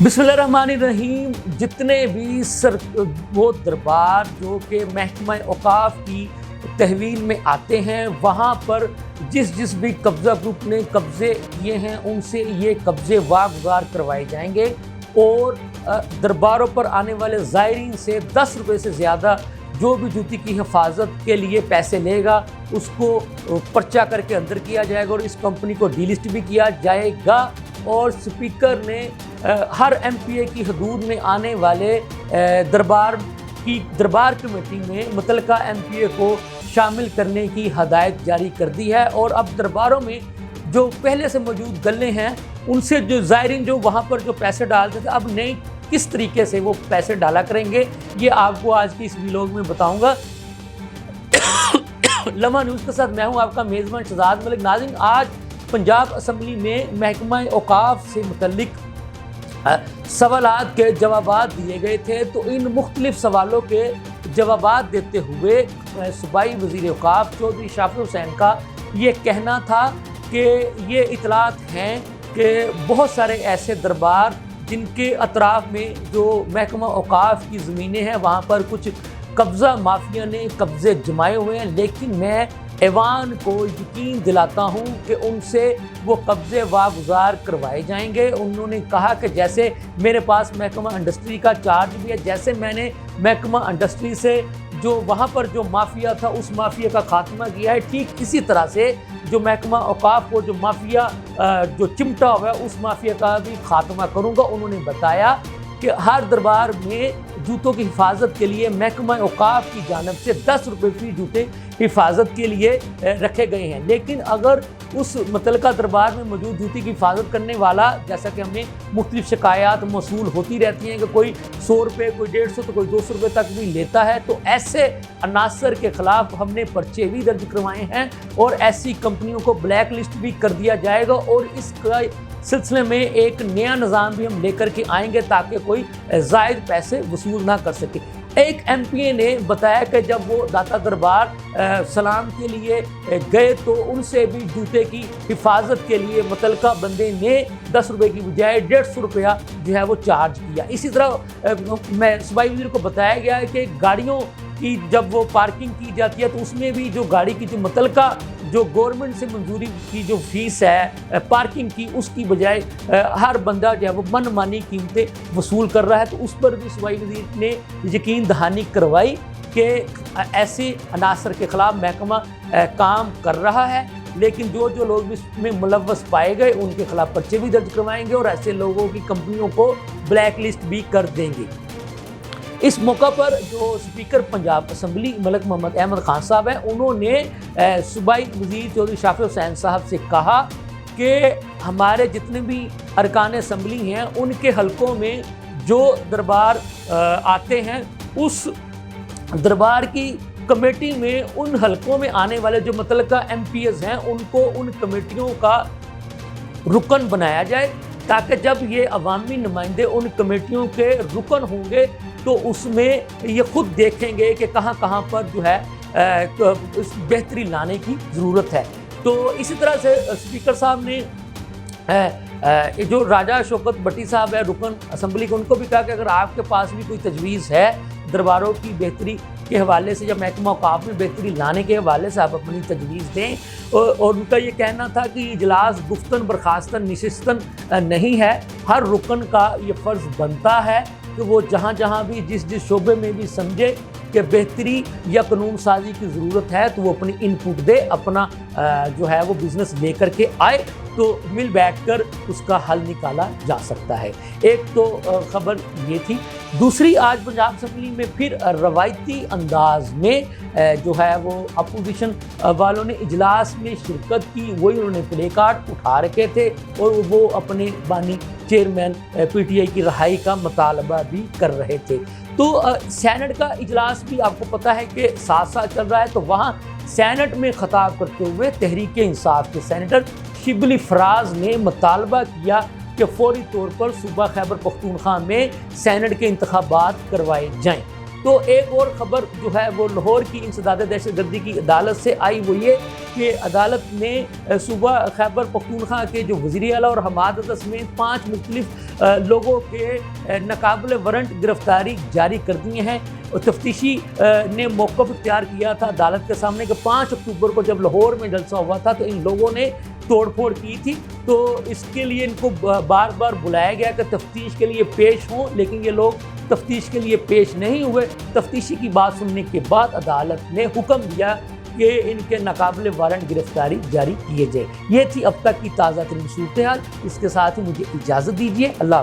बिस्मिल्लाहिर्रहमानिर्रहीम। जितने भी वो दरबार जो कि महकमा औकाफ की तहवील में आते हैं, वहाँ पर जिस भी कब्ज़ा ग्रुप ने कब्ज़े किए हैं उनसे ये कब्ज़े वागुजार करवाए जाएंगे और दरबारों पर आने वाले ज़ायरीन से 10 रुपये से ज़्यादा जो भी जूती की हिफाजत के लिए पैसे लेगा उसको पर्चा करके अंदर किया जाएगा और इस कंपनी को डीलिस्ट भी किया जाएगा। और स्पीकर ने हर MPA की हदूद में आने वाले दरबार कमेटी में मुतलका MPA को शामिल करने की हदायत जारी कर दी है। और अब दरबारों में जो पहले से मौजूद गल्ले हैं उनसे जो ज़ायरीन जो वहाँ पर जो पैसे डालते थे, अब नई किस तरीके से वो पैसे डाला करेंगे, ये आपको आज की इस व्लॉग में बताऊंगा। लम्हा न्यूज़ के साथ मैं हूँ आपका मेज़बान शहजाद मलिक। नाज़रीन, आज पंजाब असम्बली में महकमा औकाफ से मुतल्लिक सवालात के जवाबात दिए गए थे, तो इन मुख्तलिफ सवालों के जवाबात देते हुए सूबाई वज़ीर औकाफ चौधरी शाफिर हुसैन का ये कहना था कि ये इतलात हैं कि बहुत सारे ऐसे दरबार जिनके अतराफ़ में जो महकमा औकाफ की ज़मीनें हैं वहाँ पर कुछ कब्ज़ा माफिया ने कब्ज़े जमाए हुए हैं, लेकिन मैं ऐवान को यकीन दिलाता हूँ कि उनसे वो कब्ज़े वागुजार करवाए जाएंगे। उन्होंने कहा कि जैसे मेरे पास महकमा इंडस्ट्री का चार्ज भी है, जैसे मैंने महकमा इंडस्ट्री से जो वहाँ पर जो माफिया था उस माफिया का खात्मा किया है, ठीक इसी तरह से जो महकमा औकाफ को जो माफिया जो चिमटा हुआ है उस माफिया का भी खात्मा करूँगा। उन्होंने बताया कि हर दरबार में जूतों की हिफाजत के लिए महकमा औकाफ की जानिब से 10 रुपये फ़ी जूते हिफाजत के लिए रखे गए हैं, लेकिन अगर उस मुतलका दरबार में मौजूद जूती की हिफाजत करने वाला, जैसा कि हमें मुख्तलिफ शिकायत मौसूल होती रहती हैं कि कोई 100 रुपये, कोई 150 तो कोई 200 रुपये तक भी लेता है, तो ऐसे अनासर के ख़िलाफ़ हमने पर्चे भी दर्ज करवाए हैं और ऐसी कंपनियों को ब्लैक लिस्ट भी कर दिया जाएगा। और इसका सिलसिले में एक नया निज़ाम भी हम लेकर के आएंगे ताकि कोई ज़ायद पैसे वसूल ना कर सके। एक MPA ने बताया कि जब वो दाता दरबार सलाम के लिए गए तो उनसे भी जूते की हिफाजत के लिए मुतलका बंदे ने 10 रुपये की बजाय 150 रुपया जो है वो चार्ज किया। इसी तरह मैं सूबाई वज़ीर को बताया गया है कि गाड़ियों की जब वो पार्किंग की जाती है तो उसमें भी जो गाड़ी की जो मुतलका जो गवर्नमेंट से मंजूरी की जो फीस है पार्किंग की, उसकी बजाय हर बंदा जो है वो मनमानी कीमतें वसूल कर रहा है, तो उस पर भी सूबाई वज़ीर ने यकीन दहानी करवाई कि ऐसे अनासर के ख़िलाफ़ महकमा काम कर रहा है, लेकिन जो लोग भी इसमें मुलव्वस पाए गए उनके ख़िलाफ़ पर्चे भी दर्ज करवाएंगे और ऐसे लोगों की कंपनियों को ब्लैक लिस्ट भी कर देंगे। इस मौका पर जो स्पीकर पंजाब असम्बली मलिक मोहम्मद अहमद खान साहब हैं, उन्होंने सूबाई वज़ीर चौधरी शाफिर हुसैन साहब से कहा कि हमारे जितने भी अरकान असम्बली हैं उनके हलकों में जो दरबार आते हैं उस दरबार की कमेटी में उन हलकों में आने वाले जो मुतलका MPAs हैं उनको उन कमेटियों का रुकन बनाया जाए, ताकि जब ये अवामी नुमाइंदे उन कमेटियों के रुकन होंगे तो उसमें ये खुद देखेंगे कि कहाँ कहाँ पर जो है बेहतरी लाने की ज़रूरत है। तो इसी तरह से स्पीकर साहब ने जो राजा शौकत भट्टी साहब है रुकन असम्बली को, उनको भी कहा कि अगर आपके पास भी कोई तजवीज़ है दरबारों की बेहतरी के हवाले से या महकमा औकाफ में बेहतरी लाने के हवाले से आप अपनी तजवीज़ दें। और उनका ये कहना था कि इजलास गुफ्तन बर्खास्तन नशिस्तन नहीं है, हर रुकन का ये फ़र्ज़ बनता है कि वो जहाँ भी जिस शोबे में भी समझे कि बेहतरी या कानून साजी की ज़रूरत है तो वो अपनी इनपुट दे, अपना जो है वो बिज़नेस लेकर के आए, तो मिल बैठकर उसका हल निकाला जा सकता है। एक तो ख़बर ये थी। दूसरी, आज पंजाब असम्बली में फिर रवायती अंदाज में जो है वो अपोजिशन वालों ने इजलास में शिरकत की, वही उन्होंने प्ले कार्ड उठा रखे थे और वो अपने बानी चेयरमैन PTI की रहाई का मुतालबा भी कर रहे थे। तो सेनेट का इजलास भी आपको पता है कि साथ साथ चल रहा है, तो वहाँ सेनेट में खिताब करते हुए तहरीक इंसाफ के सेनेटर शिबली फराज ने मुतालबा किया कि फौरी तौर पर सूबा खैबर पख्तूनख्वा में सेनेट के इंतखाबात करवाए जाएं। تو ایک اور خبر جو ہے وہ لاہور کی انسداد دہشت گردی کی عدالت سے آئی، وہ یہ کہ عدالت نے صوبہ خیبر پختونخوا کے جو وزیر اعلیٰ اور حماد عطا سمیت 5 مختلف لوگوں کے ناقابل وارنٹ گرفتاری جاری کر دی ہیں۔ تفتیشی نے موقف اختیار کیا تھا عدالت کے سامنے کہ 5 اکتوبر کو جب لاہور میں جلسہ ہوا تھا تو ان لوگوں نے توڑ پھوڑ کی تھی، تو اس کے لیے ان کو بار بار بلایا گیا کہ تفتیش کے لیے پیش ہوں، لیکن یہ لوگ تفتیش کے لیے پیش نہیں ہوئے۔ تفتیشی کی بات سننے کے بعد عدالت نے حکم دیا کہ ان کے ناقابل وارنٹ گرفتاری جاری کیے جائے۔ یہ تھی اب تک کی تازہ ترین صورتحال۔ اس کے ساتھ ہی مجھے اجازت دیجیے، اللہ حافظ۔